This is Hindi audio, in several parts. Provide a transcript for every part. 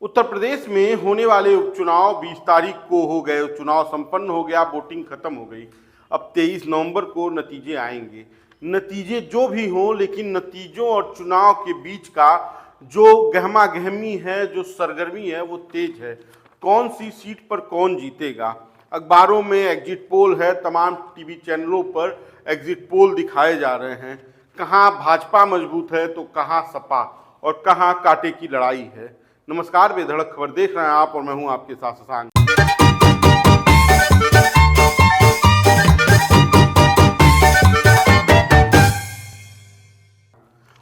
उत्तर प्रदेश में होने वाले उपचुनाव 20 तारीख को हो गए। चुनाव संपन्न हो गया, वोटिंग खत्म हो गई। अब 23 नवंबर को नतीजे आएंगे। नतीजे जो भी हों, लेकिन नतीजों और चुनाव के बीच का जो गहमा गहमी है, जो सरगर्मी है, वो तेज है। कौन सी सीट पर कौन जीतेगा, अखबारों में एग्जिट पोल है, तमाम टीवी चैनलों पर एग्जिट पोल दिखाए जा रहे हैं। कहाँ भाजपा मजबूत है तो कहाँ सपा, और कहाँ कांटे की लड़ाई है। नमस्कार, बेधड़क खबर देख रहे हैं आप और मैं हूं आपके साथ शशांक।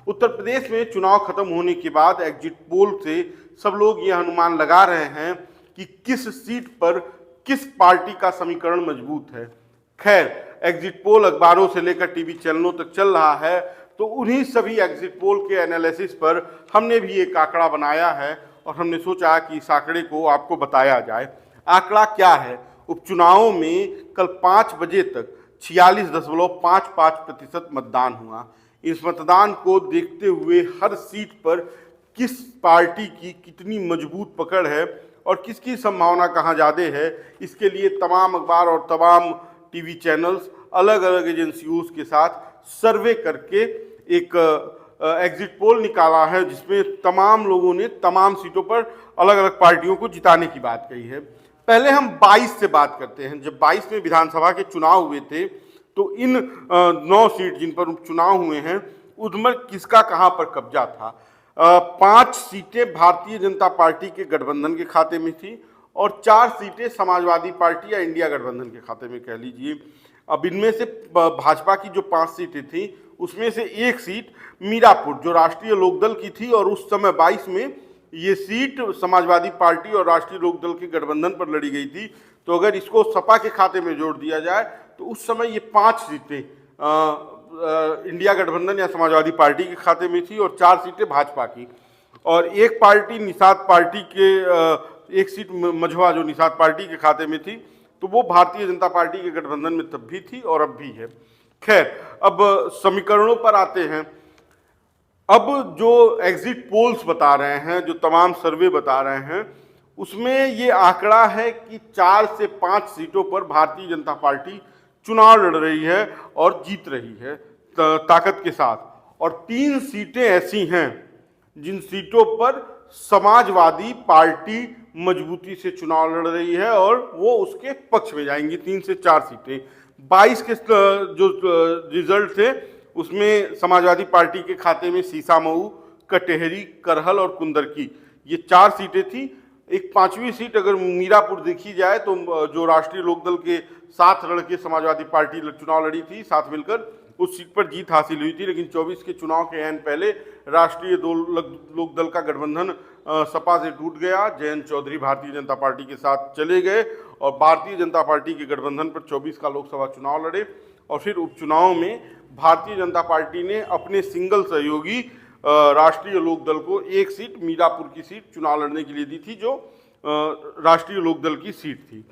उत्तर प्रदेश में चुनाव खत्म होने के बाद एग्जिट पोल से सब लोग यह अनुमान लगा रहे हैं कि किस सीट पर किस पार्टी का समीकरण मजबूत है। खैर, एग्जिट पोल अखबारों से लेकर टीवी चैनलों तक चल रहा है, तो उन्हीं सभी एग्जिट पोल के एनालिसिस पर हमने भी एक आंकड़ा बनाया है और हमने सोचा कि इस आंकड़े को आपको बताया जाए। आंकड़ा क्या है? उपचुनावों में कल 5 बजे तक 46.55% मतदान हुआ। इस मतदान को देखते हुए हर सीट पर किस पार्टी की कितनी मजबूत पकड़ है और किसकी संभावना कहाँ ज़्यादा है, इसके लिए तमाम अखबार और तमाम टीवी चैनल्स अलग अलग एजेंसियों के साथ सर्वे करके एक एग्जिट पोल निकाला है, जिसमें तमाम लोगों ने तमाम सीटों पर अलग अलग पार्टियों को जिताने की बात कही है। पहले हम 22 से बात करते हैं। जब 22 में विधानसभा के चुनाव हुए थे, तो इन 9 सीट जिन पर उपचुनाव हुए हैं, उनमें किसका कहां पर कब्जा था। 5 सीटें भारतीय जनता पार्टी के गठबंधन के खाते में थी और 4 सीटें समाजवादी पार्टी या इंडिया गठबंधन के खाते में, कह लीजिए। अब इनमें से भाजपा की जो 5 सीटें थी, उसमें से एक सीट मीरापुर, जो राष्ट्रीय लोकदल की थी, और उस समय 22 में ये सीट समाजवादी पार्टी और राष्ट्रीय लोकदल के गठबंधन पर लड़ी गई थी। तो अगर इसको सपा के खाते में जोड़ दिया जाए तो उस समय ये 5 सीटें इंडिया गठबंधन या समाजवादी पार्टी के खाते में थी और 4 सीटें भाजपा की। और एक पार्टी निषाद पार्टी के एक सीट मझवा, जो निषाद पार्टी के खाते में थी, तो वो भारतीय जनता पार्टी के गठबंधन में तब भी थी और अब भी है। खैर, अब समीकरणों पर आते हैं। अब जो एग्जिट पोल्स बता रहे हैं, जो तमाम सर्वे बता रहे हैं, उसमें ये आंकड़ा है कि 4 से 5 सीटों पर भारतीय जनता पार्टी चुनाव लड़ रही है और जीत रही है ताकत के साथ। और 3 सीटें ऐसी हैं जिन सीटों पर समाजवादी पार्टी मजबूती से चुनाव लड़ रही है और वो उसके पक्ष में जाएंगी। 3 से 4 सीटें। 22 के जो रिजल्ट थे, उसमें समाजवादी पार्टी के खाते में सीसामऊ, कटेहरी, करहल और कुंदरकी, ये 4 सीटें थी। एक 5वीं सीट अगर मीरापुर देखी जाए तो जो राष्ट्रीय लोकदल के 7 लड़के समाजवादी पार्टी चुनाव लड़ी थी, साथ मिलकर उस सीट पर जीत हासिल हुई थी। लेकिन 24 के चुनाव के ऐन पहले राष्ट्रीय लोकदल का गठबंधन सपा से टूट गया। जयंत चौधरी भारतीय जनता पार्टी के साथ चले गए और भारतीय जनता पार्टी के गठबंधन पर 24 का लोकसभा चुनाव लड़े। और फिर उपचुनाव में भारतीय जनता पार्टी ने अपने सिंगल सहयोगी राष्ट्रीय लोकदल को एक सीट, मीरापुर की सीट, चुनाव लड़ने के लिए दी थी, जो राष्ट्रीय लोकदल की सीट थी।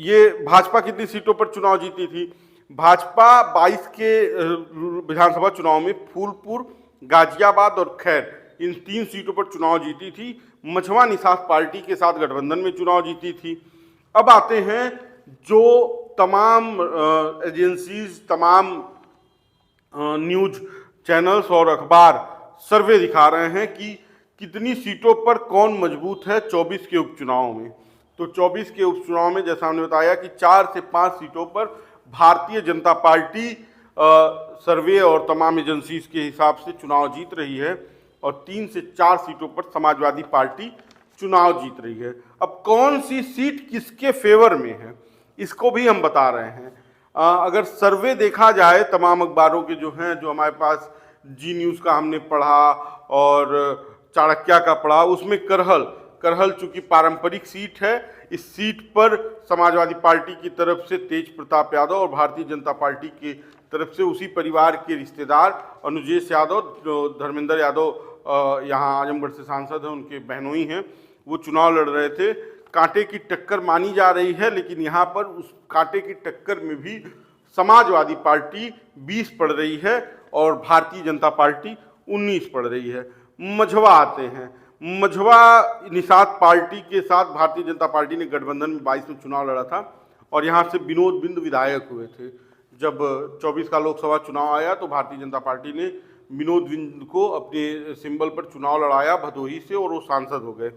ये भाजपा कितनी सीटों पर चुनाव जीती थी? भाजपा 22 के विधानसभा चुनाव में फूलपुर, गाजियाबाद और खैर, इन 3 सीटों पर चुनाव जीती थी। मझवा निषाद पार्टी के साथ गठबंधन में चुनाव जीती थी। अब आते हैं जो तमाम एजेंसीज, तमाम न्यूज चैनल्स और अखबार सर्वे दिखा रहे हैं कि कितनी सीटों पर कौन मजबूत है 24 के उपचुनाव में। तो 24 के उपचुनाव में जैसा हमने बताया कि 4 से 5 सीटों पर भारतीय जनता पार्टी सर्वे और तमाम एजेंसीज के हिसाब से चुनाव जीत रही है और 3 से 4 सीटों पर समाजवादी पार्टी चुनाव जीत रही है। अब कौन सी सीट किसके फेवर में है, इसको भी हम बता रहे हैं। अगर सर्वे देखा जाए तमाम अखबारों के जो हैं, जो हमारे पास जी न्यूज़ का हमने पढ़ा और चाणक्य का पढ़ा, उसमें करहल चूंकि पारंपरिक सीट है, इस सीट पर समाजवादी पार्टी की तरफ से तेज प्रताप यादव और भारतीय जनता पार्टी की तरफ से उसी परिवार के रिश्तेदार अनुजेश यादव, जो धर्मेंद्र यादव यहाँ आजमगढ़ से सांसद हैं, उनके बहनोई हैं, वो चुनाव लड़ रहे थे। कांटे की टक्कर मानी जा रही है, लेकिन यहाँ पर उस कांटे की टक्कर में भी समाजवादी पार्टी 20 पड़ रही है और भारतीय जनता पार्टी 19 पड़ रही है। मझवा आते हैं। मझवा निषाद पार्टी के साथ भारतीय जनता पार्टी ने गठबंधन में 22 में चुनाव लड़ा था और यहाँ से विनोद बिंद विधायक हुए थे। जब 24 का लोकसभा चुनाव आया तो भारतीय जनता पार्टी ने विनोद बिंद को अपने सिंबल पर चुनाव लड़ाया भदोही से और वो सांसद हो गए।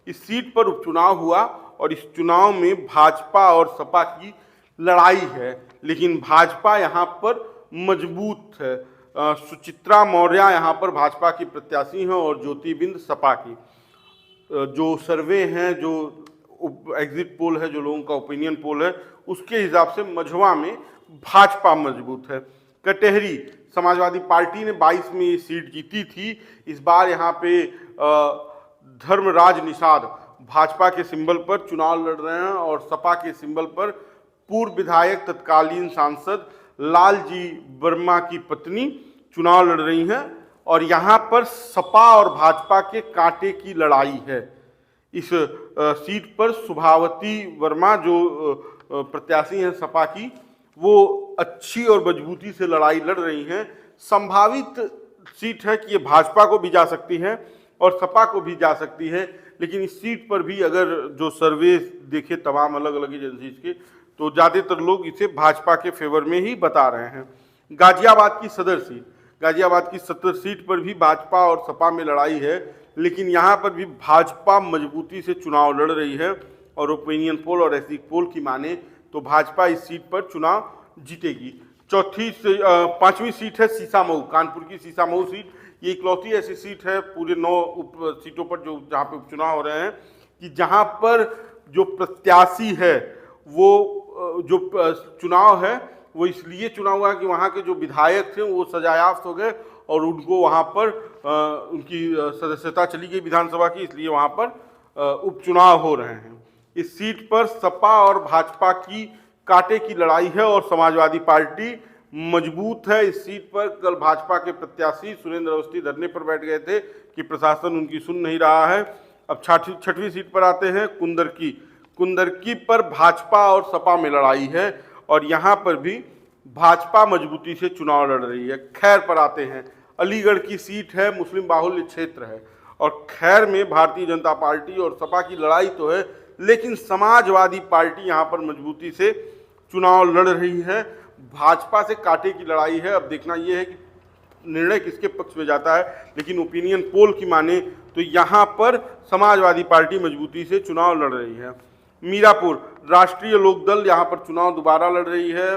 इस सीट पर उपचुनाव हुआ और इस चुनाव में भाजपा और सपा की लड़ाई है, लेकिन भाजपा यहाँ पर मजबूत है। सुचित्रा मौर्य यहाँ पर भाजपा की प्रत्याशी हैं और ज्योति बिंद सपा की। जो सर्वे हैं, जो एग्जिट पोल है, जो लोगों का ओपिनियन पोल है, उसके हिसाब से मझवा में भाजपा मजबूत है। कटहरी समाजवादी पार्टी ने 22 में ये सीट जीती थी। इस बार यहाँ पे धर्मराज निषाद भाजपा के सिंबल पर चुनाव लड़ रहे हैं और सपा के सिंबल पर पूर्व विधायक तत्कालीन सांसद लालजी वर्मा की पत्नी चुनाव लड़ रही हैं और यहाँ पर सपा और भाजपा के कांटे की लड़ाई है। इस सीट पर सुभावती वर्मा जो प्रत्याशी हैं सपा की, वो अच्छी और मजबूती से लड़ाई लड़ रही हैं। संभावित सीट है कि ये भाजपा को भी जा सकती है और सपा को भी जा सकती है, लेकिन इस सीट पर भी अगर जो सर्वे देखे तमाम अलग अलग एजेंसीज के, तो ज़्यादातर लोग इसे भाजपा के फेवर में ही बता रहे हैं। गाजियाबाद की सदर सीट, गाजियाबाद की सदर सीट पर भी भाजपा और सपा में लड़ाई है, लेकिन यहाँ पर भी भाजपा मजबूती से चुनाव लड़ रही है और ओपिनियन पोल और एग्जिट पोल की माने तो भाजपा इस सीट पर चुनाव जीतेगी। पांचवी सीट है सीसामऊ, कानपुर की सीसामऊ सीट। ये इकलौती ऐसी सीट है पूरे 9 उप सीटों पर जो जहाँ पे उपचुनाव हो रहे हैं कि जहाँ पर जो प्रत्याशी है वो जो चुनाव है वो इसलिए चुनाव हुआ कि वहाँ के जो विधायक थे वो सजायाफ्त हो गए और उनको वहाँ पर उनकी सदस्यता चली गई विधानसभा की, इसलिए वहाँ पर उपचुनाव हो रहे हैं। इस सीट पर सपा और भाजपा की कांटे की लड़ाई है और समाजवादी पार्टी मजबूत है। इस सीट पर कल भाजपा के प्रत्याशी सुरेंद्र अवस्थी धरने पर बैठ गए थे कि प्रशासन उनकी सुन नहीं रहा है। अब छठवीं सीट पर आते हैं कुंदरकी पर भाजपा और सपा में लड़ाई है और यहाँ पर भी भाजपा मजबूती से चुनाव लड़ रही है। खैर पर आते हैं, अलीगढ़ की सीट है, मुस्लिम बाहुल्य क्षेत्र है और खैर में भारतीय जनता पार्टी और सपा की लड़ाई तो है, लेकिन समाजवादी पार्टी यहाँ पर मजबूती से चुनाव लड़ रही है। भाजपा से कांटे की लड़ाई है। अब देखना यह है कि निर्णय किसके पक्ष में जाता है, लेकिन ओपिनियन पोल की माने तो यहाँ पर समाजवादी पार्टी मजबूती से चुनाव लड़ रही है। मीरापुर राष्ट्रीय लोकदल यहाँ पर चुनाव दोबारा लड़ रही है।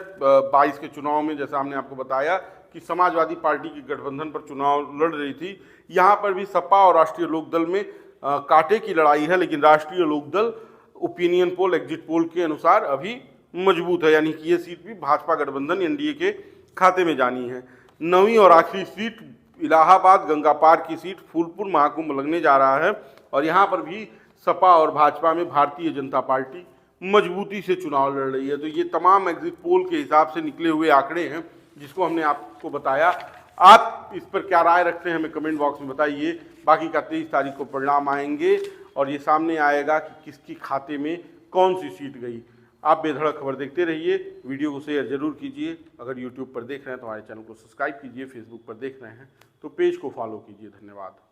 22 के चुनाव में जैसा हमने आपको बताया कि समाजवादी पार्टी की गठबंधन पर चुनाव लड़ रही थी, यहाँ पर भी सपा और राष्ट्रीय लोकदल में कांटे की लड़ाई है, लेकिन Rashtriya Lok Dal opinion poll exit poll के अनुसार अभी मजबूत है, यानी कि ये सीट भी भाजपा गठबंधन एनडीए के खाते में जानी है। 9वीं और आखिरी सीट इलाहाबाद गंगा पार की सीट फूलपुर महाकुंभ लगने जा रहा है और यहाँ पर भी सपा और भाजपा में भारतीय जनता पार्टी मजबूती से चुनाव लड़ रही है। तो ये तमाम एग्जिट पोल के हिसाब से निकले हुए आंकड़े हैं जिसको हमने आपको बताया। आप इस पर क्या राय रखते हैं हमें कमेंट बॉक्स में बताइए। बाकी का 23 तारीख को परिणाम आएंगे और ये सामने आएगा कि किसकी खाते में कौन सी सीट गई। आप बेधड़क खबर देखते रहिए, वीडियो को शेयर जरूर कीजिए। अगर यूट्यूब पर देख रहे हैं तो हमारे चैनल को सब्सक्राइब कीजिए, फेसबुक पर देख रहे हैं तो पेज को फॉलो कीजिए। धन्यवाद।